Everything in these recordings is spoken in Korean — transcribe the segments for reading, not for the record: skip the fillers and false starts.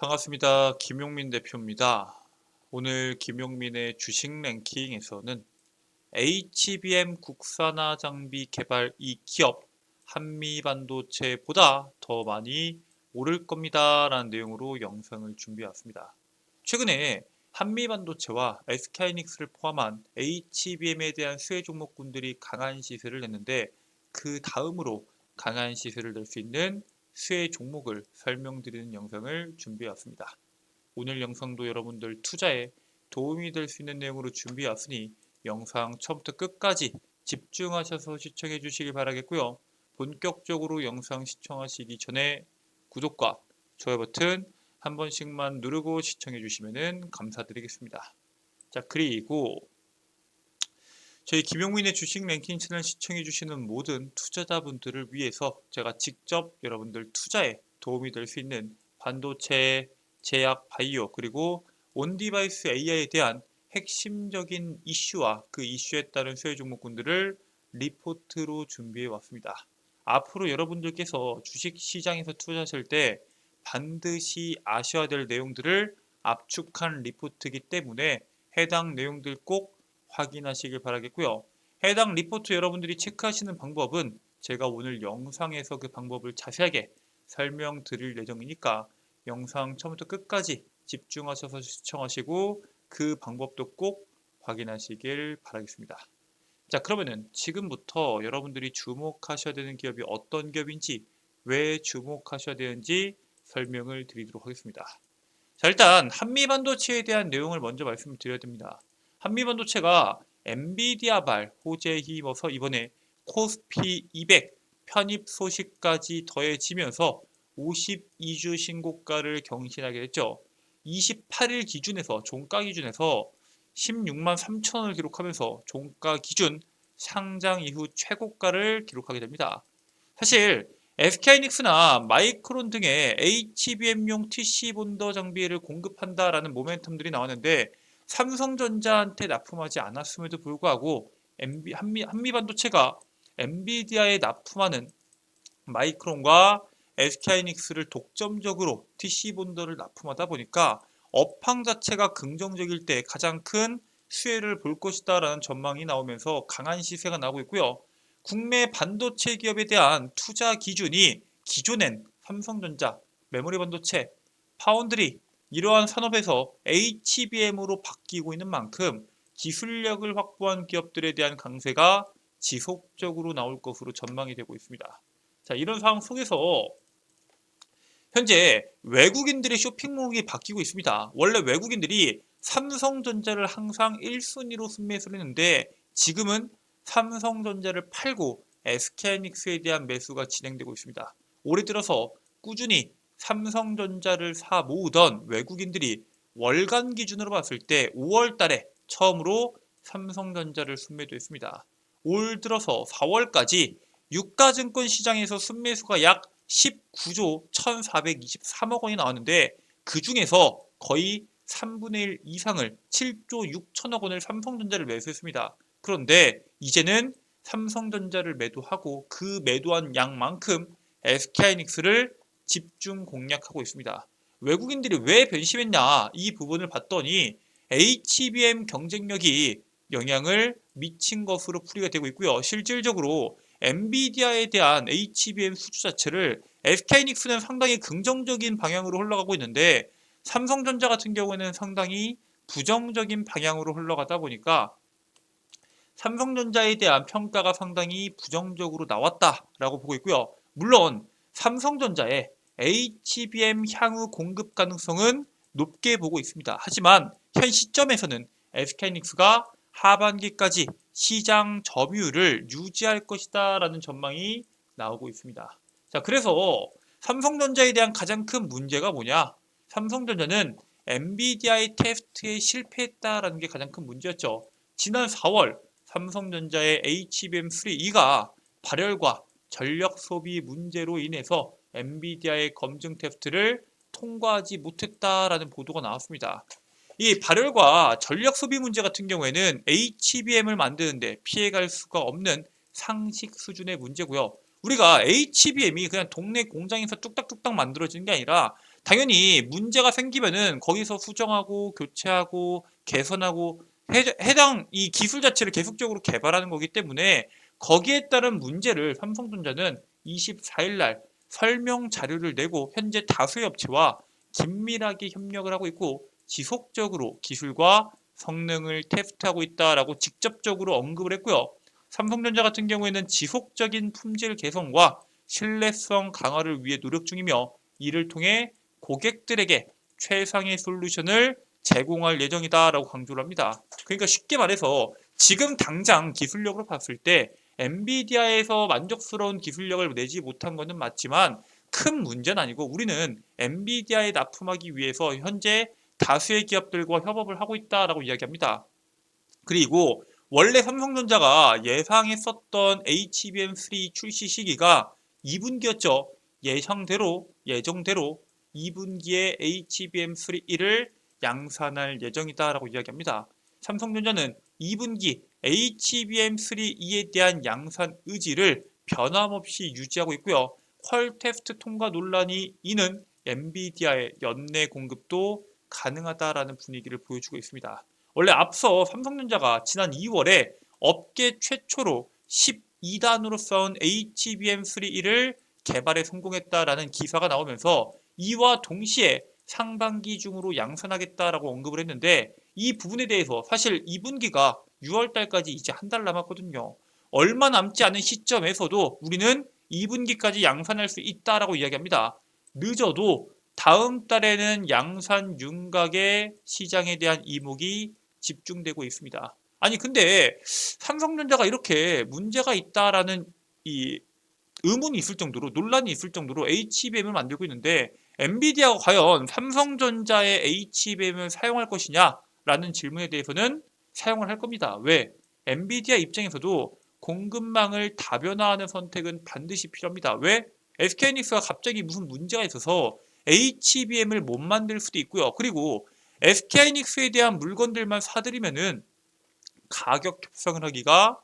반갑습니다. 김용민 대표입니다. 오늘 김용민의 주식 랭킹에서는 HBM 국산화 장비 개발 이 기업 한미반도체보다 더 많이 오를 겁니다. 라는 내용으로 영상을 준비해 왔습니다. 최근에 한미반도체와 SK하이닉스를 포함한 HBM에 대한 수혜 종목군들이 강한 시세를 냈는데 그 다음으로 강한 시세를 낼 수 있는 수혜 종목을 설명드리는 영상을 준비해 왔습니다. 오늘 영상도 여러분들 투자에 도움이 될 수 있는 내용으로 준비해 왔으니 영상 처음부터 끝까지 집중하셔서 시청해 주시기 바라겠고요. 본격적으로 영상 시청하시기 전에 구독과 좋아요 버튼 한 번씩만 누르고 시청해 주시면 감사드리겠습니다. 자, 그리고 저희 김용민의 주식 랭킹 채널 시청해 주시는 모든 투자자분들을 위해서 제가 직접 여러분들 투자에 도움이 될 수 있는 반도체, 제약, 바이오 그리고 온디바이스 AI에 대한 핵심적인 이슈와 그 이슈에 따른 수혜 종목군들을 리포트로 준비해 왔습니다. 앞으로 여러분들께서 주식 시장에서 투자하실 때 반드시 아셔야 될 내용들을 압축한 리포트이기 때문에 해당 내용들 꼭 확인하시길 바라겠고요. 해당 리포트 여러분들이 체크하시는 방법은 제가 오늘 영상에서 그 방법을 자세하게 설명드릴 예정이니까 영상 처음부터 끝까지 집중하셔서 시청하시고 그 방법도 꼭 확인하시길 바라겠습니다. 자, 그러면은 지금부터 여러분들이 주목하셔야 되는 기업이 어떤 기업인지 왜 주목하셔야 되는지 설명을 드리도록 하겠습니다. 자, 일단 한미반도체에 대한 내용을 먼저 말씀을 드려야 됩니다. 한미반도체가 엔비디아발 호재에 힘입어서 이번에 코스피 200 편입 소식까지 더해지면서 52주 신고가를 경신하게 됐죠. 28일 기준에서 종가 기준에서 16만 3천원을 기록하면서 종가 기준 상장 이후 최고가를 기록하게 됩니다. 사실 SK하이닉스나 마이크론 등의 HBM용 TC 본더 장비를 공급한다라는 모멘텀들이 나왔는데 삼성전자한테 납품하지 않았음에도 불구하고 한미반도체가 엔비디아에 납품하는 마이크론과 SK하이닉스를 독점적으로 TC 본더를 납품하다 보니까 업황 자체가 긍정적일 때 가장 큰 수혜를 볼 것이다 라는 전망이 나오면서 강한 시세가 나오고 있고요. 국내 반도체 기업에 대한 투자 기준이 기존엔 삼성전자, 메모리 반도체, 파운드리 이러한 산업에서 HBM으로 바뀌고 있는 만큼 기술력을 확보한 기업들에 대한 강세가 지속적으로 나올 것으로 전망이 되고 있습니다. 자, 이런 상황 속에서 현재 외국인들의 쇼핑몰이 바뀌고 있습니다. 원래 외국인들이 삼성전자를 항상 1순위로 순매수를 했는데 지금은 삼성전자를 팔고 SK하이닉스에 대한 매수가 진행되고 있습니다. 올해 들어서 꾸준히 삼성전자를 사 모으던 외국인들이 월간 기준으로 봤을 때 5월 달에 처음으로 삼성전자를 순매도했습니다. 올 들어서 4월까지 유가증권 시장에서 순매수가 약 19조 1423억 원이 나왔는데 그 중에서 거의 3분의 1 이상을 7조 6천억 원을 삼성전자를 매수했습니다. 그런데 이제는 삼성전자를 매도하고 그 매도한 양만큼 SK하이닉스를 집중 공략하고 있습니다. 외국인들이 왜 변심했냐 이 부분을 봤더니 HBM 경쟁력이 영향을 미친 것으로 풀이가 되고 있고요. 실질적으로 엔비디아에 대한 HBM 수주 자체를 SK하이닉스는 상당히 긍정적인 방향으로 흘러가고 있는데 삼성전자 같은 경우에는 상당히 부정적인 방향으로 흘러가다 보니까 삼성전자에 대한 평가가 상당히 부정적으로 나왔다라고 보고 있고요. 물론 삼성전자의 HBM 향후 공급 가능성은 높게 보고 있습니다. 하지만 현 시점에서는 SK하이닉스가 하반기까지 시장 점유율을 유지할 것이다 라는 전망이 나오고 있습니다. 자, 그래서 삼성전자에 대한 가장 큰 문제가 뭐냐? 삼성전자는 엔비디아의 테스트에 실패했다라는 게 가장 큰 문제였죠. 지난 4월 삼성전자의 HBM3E가 발열과 전력 소비 문제로 인해서 엔비디아의 검증 테스트를 통과하지 못했다라는 보도가 나왔습니다. 이 발열과 전력 소비 문제 같은 경우에는 HBM을 만드는데 피해갈 수가 없는 상식 수준의 문제고요. 우리가 HBM이 그냥 동네 공장에서 뚝딱뚝딱 만들어지는 게 아니라 당연히 문제가 생기면은 거기서 수정하고 교체하고 개선하고 해당 이 기술 자체를 계속적으로 개발하는 거기 때문에 거기에 따른 문제를 삼성전자는 24일 날 설명 자료를 내고 현재 다수의 업체와 긴밀하게 협력을 하고 있고 지속적으로 기술과 성능을 테스트하고 있다라고 직접적으로 언급을 했고요. 삼성전자 같은 경우에는 지속적인 품질 개선과 신뢰성 강화를 위해 노력 중이며 이를 통해 고객들에게 최상의 솔루션을 제공할 예정이다라고 강조를 합니다. 그러니까 쉽게 말해서 지금 당장 기술력으로 봤을 때 엔비디아에서 만족스러운 기술력을 내지 못한 것은 맞지만 큰 문제는 아니고 우리는 엔비디아에 납품하기 위해서 현재 다수의 기업들과 협업을 하고 있다라고 이야기합니다. 그리고 원래 삼성전자가 예상했었던 HBM3 출시 시기가 2분기였죠. 예정대로 2분기에 HBM3를 양산할 예정이다라고 이야기합니다. 삼성전자는 2분기 HBM3E에 대한 양산 의지를 변함없이 유지하고 있고요. 퀄 테스트 통과 논란이 이는 엔비디아의 연내 공급도 가능하다라는 분위기를 보여주고 있습니다. 원래 앞서 삼성전자가 지난 2월에 업계 최초로 12단으로 쌓은 HBM3E를 개발에 성공했다라는 기사가 나오면서 이와 동시에 상반기 중으로 양산하겠다라고 언급을 했는데 이 부분에 대해서 사실 2분기가 6월 달까지 이제 한 달 남았거든요. 얼마 남지 않은 시점에서도 우리는 2분기까지 양산할 수 있다라고 이야기합니다. 늦어도 다음 달에는 양산 윤곽의 시장에 대한 이목이 집중되고 있습니다. 아니 근데 삼성전자가 이렇게 문제가 있다라는 이 의문이 있을 정도로 논란이 있을 정도로 HBM을 만들고 있는데 엔비디아가 과연 삼성전자의 HBM을 사용할 것이냐라는 질문에 대해서는 사용을 할 겁니다. 왜? 엔비디아 입장에서도 공급망을 다변화하는 선택은 반드시 필요합니다. 왜? SK하이닉스가 갑자기 무슨 문제가 있어서 HBM을 못 만들 수도 있고요. 그리고 SK하이닉스에 대한 물건들만 사들이면은 가격 협상을 하기가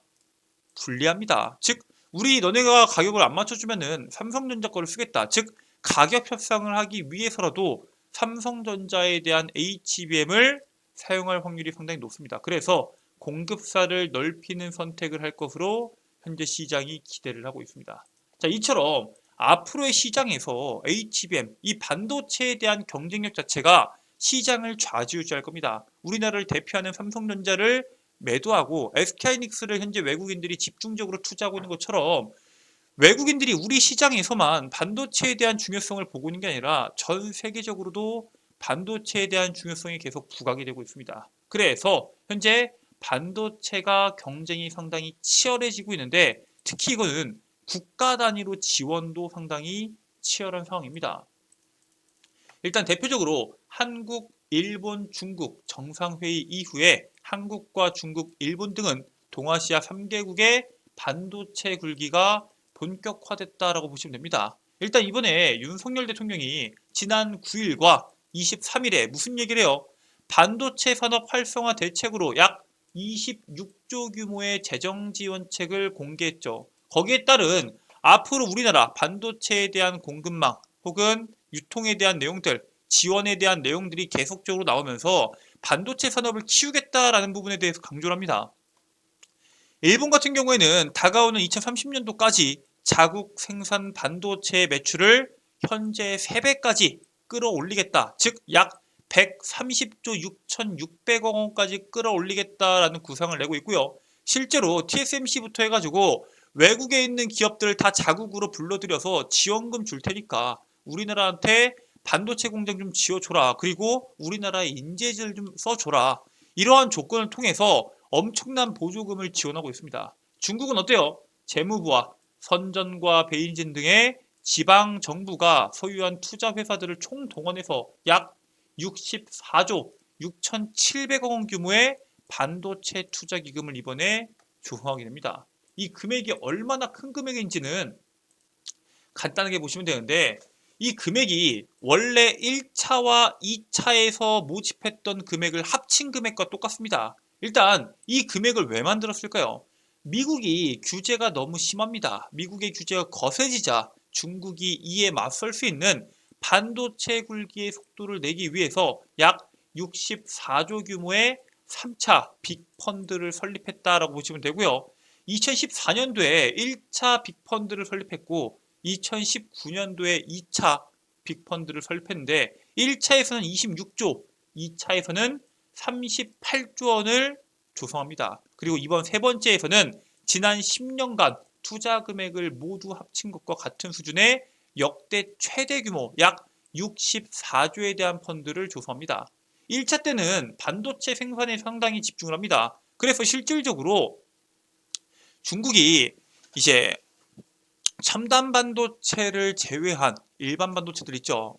불리합니다. 즉, 너네가 가격을 안 맞춰주면은 삼성전자 거를 쓰겠다. 즉, 가격 협상을 하기 위해서라도 삼성전자에 대한 HBM을 사용할 확률이 상당히 높습니다. 그래서 공급사를 넓히는 선택을 할 것으로 현재 시장이 기대를 하고 있습니다. 자, 이처럼 앞으로의 시장에서 HBM, 이 반도체에 대한 경쟁력 자체가 시장을 좌지우지할 겁니다. 우리나라를 대표하는 삼성전자를 매도하고 SK하이닉스를 현재 외국인들이 집중적으로 투자하고 있는 것처럼 외국인들이 우리 시장에서만 반도체에 대한 중요성을 보고 있는 게 아니라 전 세계적으로도 반도체에 대한 중요성이 계속 부각이 되고 있습니다. 그래서 현재 반도체가 경쟁이 상당히 치열해지고 있는데 특히 이거는 국가 단위로 지원도 상당히 치열한 상황입니다. 일단 대표적으로 한국, 일본, 중국 정상회의 이후에 한국과 중국, 일본 등은 동아시아 3개국의 반도체 굴기가 본격화됐다라고 보시면 됩니다. 일단 이번에 윤석열 대통령이 지난 9일과 23일에 무슨 얘기를 해요? 반도체 산업 활성화 대책으로 약 26조 규모의 재정 지원책을 공개했죠. 거기에 따른 앞으로 우리나라 반도체에 대한 공급망 혹은 유통에 대한 내용들, 지원에 대한 내용들이 계속적으로 나오면서 반도체 산업을 키우겠다라는 부분에 대해서 강조를 합니다. 일본 같은 경우에는 다가오는 2030년도까지 자국 생산 반도체 매출을 현재 3배까지 끌어올리겠다. 즉, 약 130조 6,600억 원까지 끌어올리겠다라는 구상을 내고 있고요. 실제로 TSMC부터 해가지고 외국에 있는 기업들을 다 자국으로 불러들여서 지원금 줄 테니까 우리나라한테 반도체 공장 좀 지어줘라. 그리고 우리나라의 인재들 좀 써줘라. 이러한 조건을 통해서 엄청난 보조금을 지원하고 있습니다. 중국은 어때요? 재무부와 선전과 베이징 등의 지방 정부가 소유한 투자 회사들을 총동원해서 약 64조 6,700억 원 규모의 반도체 투자 기금을 이번에 조성하게 됩니다. 이 금액이 얼마나 큰 금액인지는 간단하게 보시면 되는데 이 금액이 원래 1차와 2차에서 모집했던 금액을 합친 금액과 똑같습니다. 일단 이 금액을 왜 만들었을까요? 미국이 규제가 너무 심합니다. 미국의 규제가 거세지자 중국이 이에 맞설 수 있는 반도체 굴기의 속도를 내기 위해서 약 64조 규모의 3차 빅펀드를 설립했다라고 보시면 되고요. 2014년도에 1차 빅펀드를 설립했고 2019년도에 2차 빅펀드를 설립했는데 1차에서는 26조, 2차에서는 38조 원을 조성합니다. 그리고 이번 세 번째에서는 지난 10년간 투자 금액을 모두 합친 것과 같은 수준의 역대 최대 규모 약 64조에 대한 펀드를 조성합니다. 1차 때는 반도체 생산에 상당히 집중을 합니다. 그래서 실질적으로 중국이 이제 첨단 반도체를 제외한 일반 반도체들 있죠.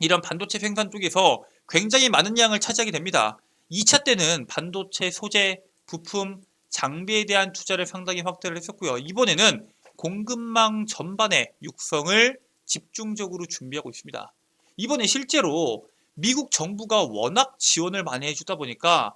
이런 반도체 생산 쪽에서 굉장히 많은 양을 차지하게 됩니다. 2차 때는 반도체 소재, 부품, 장비에 대한 투자를 상당히 확대를 했었고요. 이번에는 공급망 전반의 육성을 집중적으로 준비하고 있습니다. 이번에 실제로 미국 정부가 워낙 지원을 많이 해주다 보니까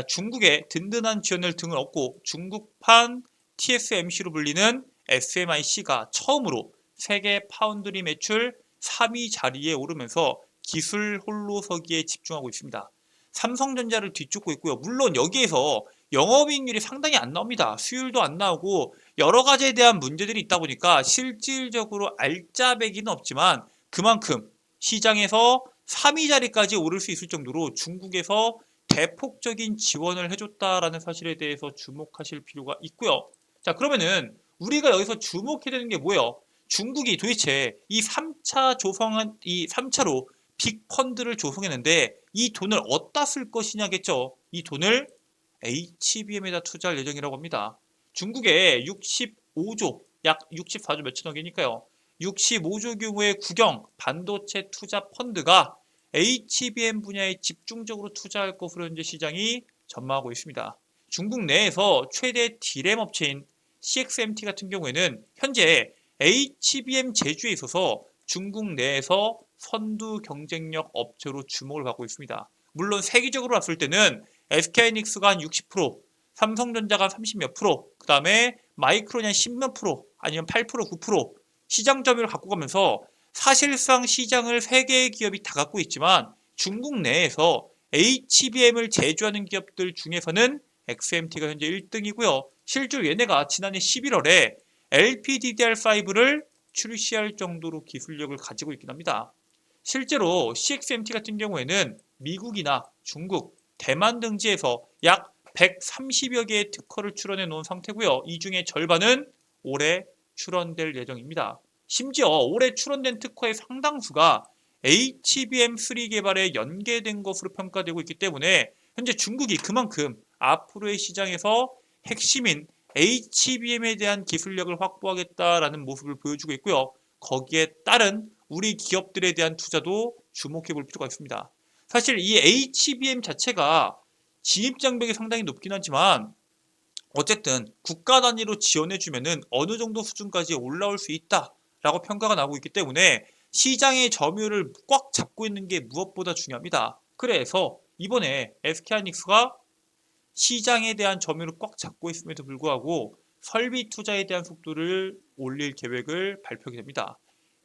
중국의 든든한 지원을 등을 얻고 중국판 TSMC로 불리는 SMIC가 처음으로 세계 파운드리 매출 3위 자리에 오르면서 기술 홀로서기에 집중하고 있습니다. 삼성전자를 뒤쫓고 있고요. 물론 여기에서 영업이익률이 상당히 안 나옵니다. 수율도 안 나오고 여러 가지에 대한 문제들이 있다 보니까 실질적으로 알짜배기는 없지만 그만큼 시장에서 3위 자리까지 오를 수 있을 정도로 중국에서 대폭적인 지원을 해줬다라는 사실에 대해서 주목하실 필요가 있고요. 자, 그러면은 우리가 여기서 주목해야 되는 게 뭐예요? 중국이 도대체 이 3차로 빅펀드를 조성했는데 이 돈을 어디다 쓸 것이냐겠죠. 이 돈을 HBM에다 투자할 예정이라고 합니다. 중국의 65조, 약 64조 몇천억이니까요. 65조 규모의 국영 반도체 투자 펀드가 HBM 분야에 집중적으로 투자할 것으로 현재 시장이 전망하고 있습니다. 중국 내에서 최대 D램 업체인 CXMT 같은 경우에는 현재 HBM 제조에 있어서 중국 내에서 선두 경쟁력 업체로 주목을 받고 있습니다. 물론 세계적으로 봤을 때는 SK하이닉스가 한 60%, 삼성전자가 30몇 프로, 그 다음에 마이크론이 한 10몇 프로, 아니면 8%, 9% 시장 점유율을 갖고 가면서 사실상 시장을 3개의 기업이 다 갖고 있지만 중국 내에서 HBM을 제조하는 기업들 중에서는 XMT가 현재 1등이고요. 실제로 얘네가 지난해 11월에 LPDDR5를 출시할 정도로 기술력을 가지고 있긴 합니다. 실제로 CXMT 같은 경우에는 미국이나 중국, 대만 등지에서 약 130여 개의 특허를 출원해 놓은 상태고요. 이 중에 절반은 올해 출원될 예정입니다. 심지어 올해 출원된 특허의 상당수가 HBM3 개발에 연계된 것으로 평가되고 있기 때문에 현재 중국이 그만큼 앞으로의 시장에서 핵심인 HBM에 대한 기술력을 확보하겠다라는 모습을 보여주고 있고요. 거기에 따른 우리 기업들에 대한 투자도 주목해 볼 필요가 있습니다. 사실 이 HBM 자체가 진입장벽이 상당히 높긴 하지만 어쨌든 국가 단위로 지원해주면은 어느 정도 수준까지 올라올 수 있다라고 평가가 나오고 있기 때문에 시장의 점유율을 꽉 잡고 있는 게 무엇보다 중요합니다. 그래서 이번에 SK하이닉스가 시장에 대한 점유율을 꽉 잡고 있음에도 불구하고 설비 투자에 대한 속도를 올릴 계획을 발표하게 됩니다.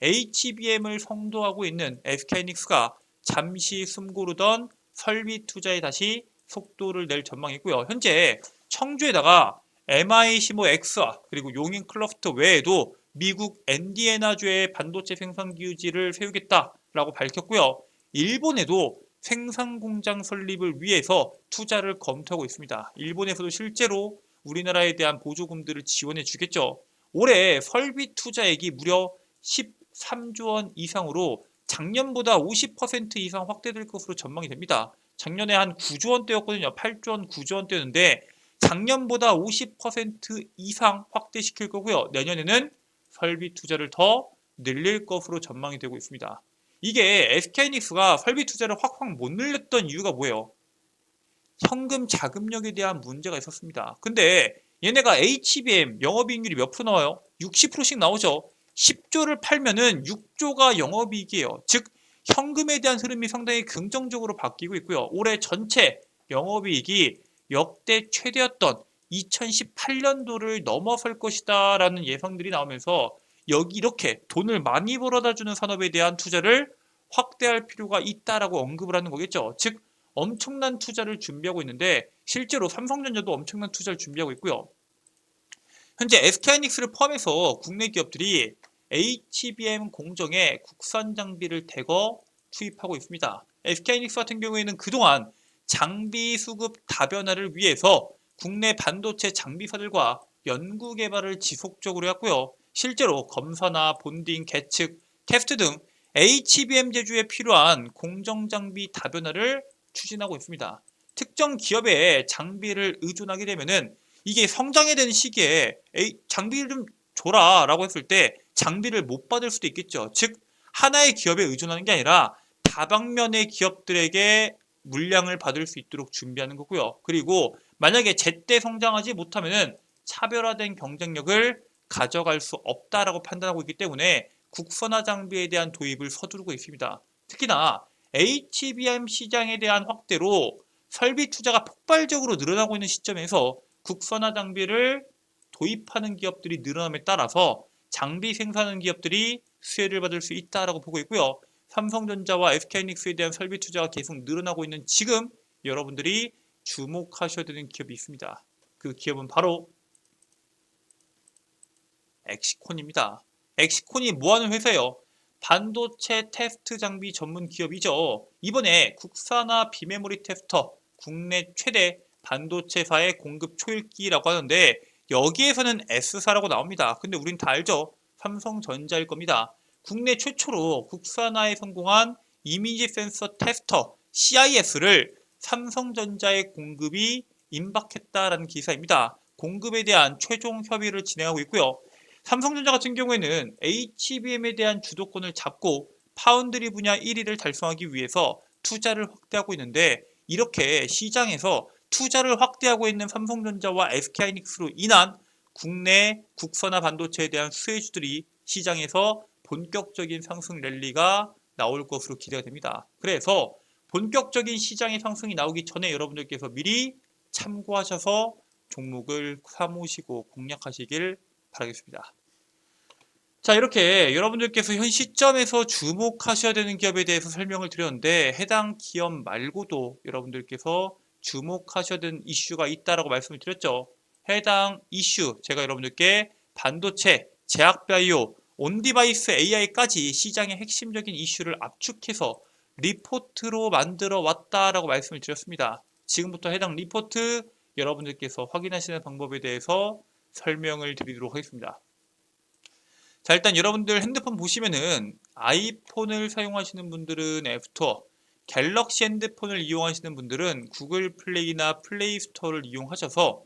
HBM을 선도하고 있는 SK하이닉스가 잠시 숨고르던 설비 투자에 다시 속도를 낼 전망이고요. 현재 청주에다가 MIC모 X와 그리고 용인 클러스터 외에도 미국 인디애나주의 반도체 생산 기지를 세우겠다라고 밝혔고요. 일본에도 생산 공장 설립을 위해서 투자를 검토하고 있습니다. 일본에서도 실제로 우리나라에 대한 보조금들을 지원해 주겠죠. 올해 설비 투자액이 무려 13조 원 이상으로 작년보다 50% 이상 확대될 것으로 전망이 됩니다. 작년에 한 9조 원대였거든요. 8조 원, 9조 원대였는데 작년보다 50% 이상 확대시킬 거고요. 내년에는 설비 투자를 더 늘릴 것으로 전망이 되고 있습니다. 이게 SK하이닉스가 설비 투자를 확확 못 늘렸던 이유가 뭐예요? 현금 자금력에 대한 문제가 있었습니다. 근데 얘네가 HBM 영업이익률이 몇 프로 나와요? 60%씩 나오죠. 10조를 팔면은 6조가 영업이익이에요. 즉 현금에 대한 흐름이 상당히 긍정적으로 바뀌고 있고요. 올해 전체 영업이익이 역대 최대였던 2018년도를 넘어설 것이다 라는 예상들이 나오면서 여기 이렇게 돈을 많이 벌어다 주는 산업에 대한 투자를 확대할 필요가 있다라고 언급을 하는 거겠죠. 즉 엄청난 투자를 준비하고 있는데 실제로 삼성전자도 엄청난 투자를 준비하고 있고요. 현재 SK하이닉스를 포함해서 국내 기업들이 HBM 공정에 국산 장비를 대거 투입하고 있습니다. SK하이닉스 같은 경우에는 그동안 장비 수급 다변화를 위해서 국내 반도체 장비사들과 연구 개발을 지속적으로 했고요. 실제로 검사나 본딩, 계측, 테스트 등 HBM 제조에 필요한 공정 장비 다변화를 추진하고 있습니다. 특정 기업의 장비를 의존하게 되면은 이게 성장해야 되는 시기에 장비를 좀 줘라 라고 했을 때 장비를 못 받을 수도 있겠죠. 즉 하나의 기업에 의존하는 게 아니라 다방면의 기업들에게 물량을 받을 수 있도록 준비하는 거고요. 그리고 만약에 제때 성장하지 못하면은 차별화된 경쟁력을 가져갈 수 없다라고 판단하고 있기 때문에 국산화 장비에 대한 도입을 서두르고 있습니다. 특히나 HBM 시장에 대한 확대로 설비 투자가 폭발적으로 늘어나고 있는 시점에서 국산화 장비를 도입하는 기업들이 늘어남에 따라서 장비 생산하는 기업들이 수혜를 받을 수 있다라고 보고 있고요. 삼성전자와 SK하이닉스에 대한 설비 투자가 계속 늘어나고 있는 지금 여러분들이 주목하셔야 되는 기업이 있습니다. 그 기업은 바로 엑시콘입니다. 엑시콘이 뭐하는 회사예요? 반도체 테스트 장비 전문 기업이죠. 이번에 국산화 비메모리 테스터 국내 최대 반도체사의 공급 초읽기라고 하는데 여기에서는 S사라고 나옵니다. 근데 우린 다 알죠? 삼성전자일 겁니다. 국내 최초로 국산화에 성공한 이미지 센서 테스터 CIS를 삼성전자의 공급이 임박했다라는 기사입니다. 공급에 대한 최종 협의를 진행하고 있고요. 삼성전자 같은 경우에는 HBM에 대한 주도권을 잡고 파운드리 분야 1위를 달성하기 위해서 투자를 확대하고 있는데 이렇게 시장에서 투자를 확대하고 있는 삼성전자와 SK하이닉스로 인한 국내 국산화 반도체에 대한 수혜주들이 시장에서 본격적인 상승 랠리가 나올 것으로 기대가 됩니다. 그래서 본격적인 시장의 상승이 나오기 전에 여러분들께서 미리 참고하셔서 종목을 사모시고 공략하시길 바라겠습니다. 자, 이렇게 여러분들께서 현 시점에서 주목하셔야 되는 기업에 대해서 설명을 드렸는데 해당 기업 말고도 여러분들께서 주목하셔야 되는 이슈가 있다라고 말씀을 드렸죠. 해당 이슈 제가 여러분들께 반도체, 제약바이오, 온디바이스 AI까지 시장의 핵심적인 이슈를 압축해서 리포트로 만들어 왔다라고 말씀을 드렸습니다. 지금부터 해당 리포트 여러분들께서 확인하시는 방법에 대해서 설명을 드리도록 하겠습니다. 자, 일단 여러분들 핸드폰 보시면은 아이폰을 사용하시는 분들은 앱스토어, 갤럭시 핸드폰을 이용하시는 분들은 구글 플레이나 플레이 스토어를 이용하셔서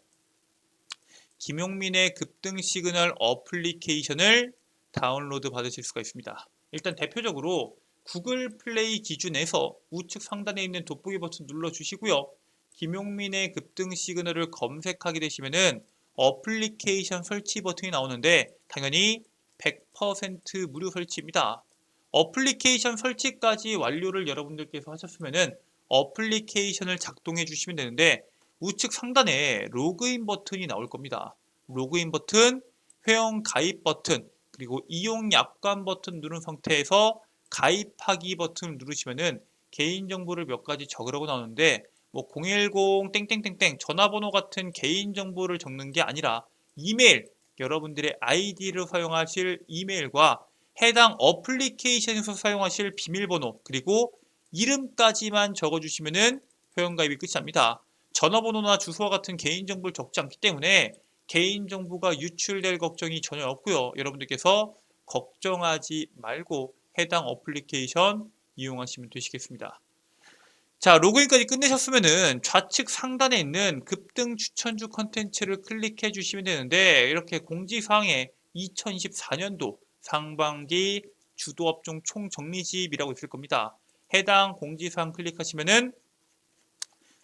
김용민의 급등 시그널 어플리케이션을 다운로드 받으실 수가 있습니다. 일단 대표적으로 구글 플레이 기준에서 우측 상단에 있는 돋보기 버튼 눌러주시고요. 김용민의 급등 시그널을 검색하게 되시면은 어플리케이션 설치 버튼이 나오는데 당연히 100% 무료 설치입니다. 어플리케이션 설치까지 완료를 여러분들께서 하셨으면은 어플리케이션을 작동해 주시면 되는데 우측 상단에 로그인 버튼이 나올 겁니다. 로그인 버튼, 회원 가입 버튼, 그리고 이용 약관 버튼 누른 상태에서 가입하기 버튼을 누르시면은 개인정보를 몇 가지 적으라고 나오는데 뭐 010 땡땡땡땡 전화번호 같은 개인정보를 적는 게 아니라 이메일, 여러분들의 아이디를 사용하실 이메일과 해당 어플리케이션에서 사용하실 비밀번호 그리고 이름까지만 적어주시면은 회원가입이 끝이 납니다. 전화번호나 주소와 같은 개인정보를 적지 않기 때문에 개인정보가 유출될 걱정이 전혀 없고요. 여러분들께서 걱정하지 말고 해당 어플리케이션 이용하시면 되시겠습니다. 자, 로그인까지 끝내셨으면은 좌측 상단에 있는 급등 추천주 컨텐츠를 클릭해 주시면 되는데 이렇게 공지사항에 2024년도 상반기 주도업종 총정리집이라고 있을 겁니다. 해당 공지사항 클릭하시면은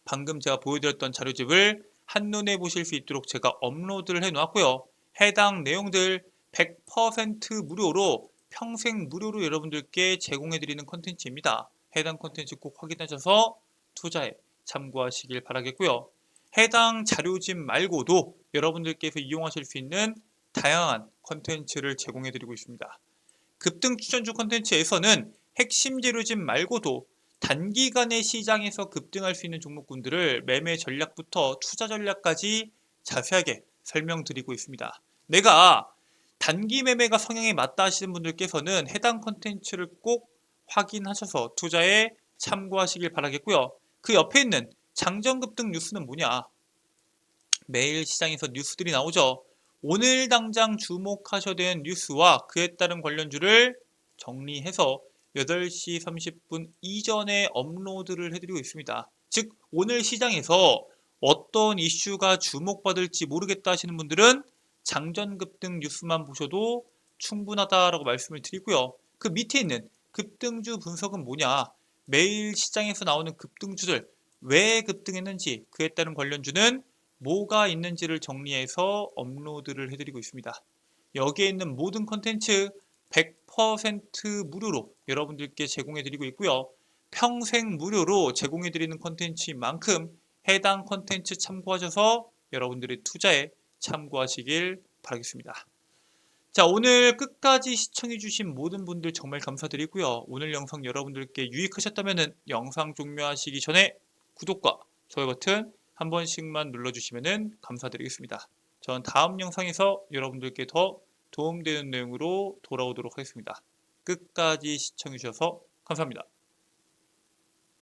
방금 제가 보여드렸던 자료집을 한눈에 보실 수 있도록 제가 업로드를 해 놓았고요. 해당 내용들 100% 무료로 평생 무료로 여러분들께 제공해 드리는 컨텐츠입니다. 해당 컨텐츠 꼭 확인하셔서 투자에 참고하시길 바라겠고요. 해당 자료집 말고도 여러분들께서 이용하실 수 있는 다양한 컨텐츠를 제공해드리고 있습니다. 급등 추천주 컨텐츠에서는 핵심 재료집 말고도 단기간에 시장에서 급등할 수 있는 종목군들을 매매 전략부터 투자 전략까지 자세하게 설명드리고 있습니다. 내가 단기 매매가 성향에 맞다 하시는 분들께서는 해당 컨텐츠를 꼭 확인하셔서 투자에 참고하시길 바라겠고요. 그 옆에 있는 장전급등 뉴스는 뭐냐? 매일 시장에서 뉴스들이 나오죠. 오늘 당장 주목하셔야 되는 뉴스와 그에 따른 관련주를 정리해서 8시 30분 이전에 업로드를 해드리고 있습니다. 즉 오늘 시장에서 어떤 이슈가 주목받을지 모르겠다 하시는 분들은 장전급등 뉴스만 보셔도 충분하다라고 말씀을 드리고요. 그 밑에 있는 급등주 분석은 뭐냐? 매일 시장에서 나오는 급등주들 왜 급등했는지 그에 따른 관련주는 뭐가 있는지를 정리해서 업로드를 해드리고 있습니다. 여기에 있는 모든 컨텐츠 100% 무료로 여러분들께 제공해드리고 있고요. 평생 무료로 제공해드리는 컨텐츠인 만큼 해당 컨텐츠 참고하셔서 여러분들의 투자에 참고하시길 바라겠습니다. 자, 오늘 끝까지 시청해주신 모든 분들 정말 감사드리고요. 오늘 영상 여러분들께 유익하셨다면 영상 종료하시기 전에 구독과 좋아요 버튼 한 번씩만 눌러주시면 감사드리겠습니다. 저는 다음 영상에서 여러분들께 더 도움되는 내용으로 돌아오도록 하겠습니다. 끝까지 시청해주셔서 감사합니다.